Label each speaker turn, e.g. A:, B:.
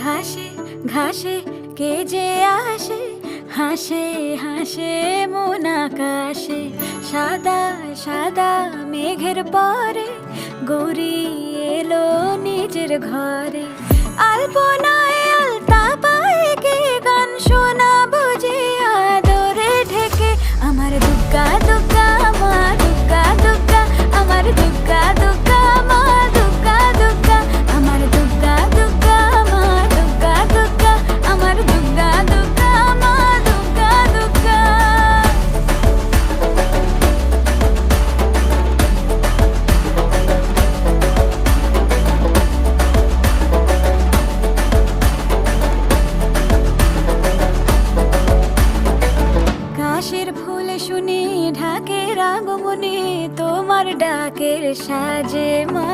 A: ঘাসে ঘাসে কে যে আসে, হাসে হাসে মন আকাশে। সাদা সাদা মেঘের পরে গৌরী এলো নিজের ঘরে। আলপনায় আলতা পায়ে কে গান শোনাবো যে আদরে ঢেকে। আমার দুগ্গা দুগ্গা মা দুগ্গা দুগ্গা, আমার দুগ্গা দুগ্গা মা দুগ্গা দুগ্গা, আমার দুগ্গা দুগ্গা মা দুগ্গা দুগ্গা, আমার দুগ্গা দুগ্গা মা দুগ্গা দুগ্গা। কাশের ফুল শুনি ঢাকের আগমনে, তোমার ডাকের সাজে মা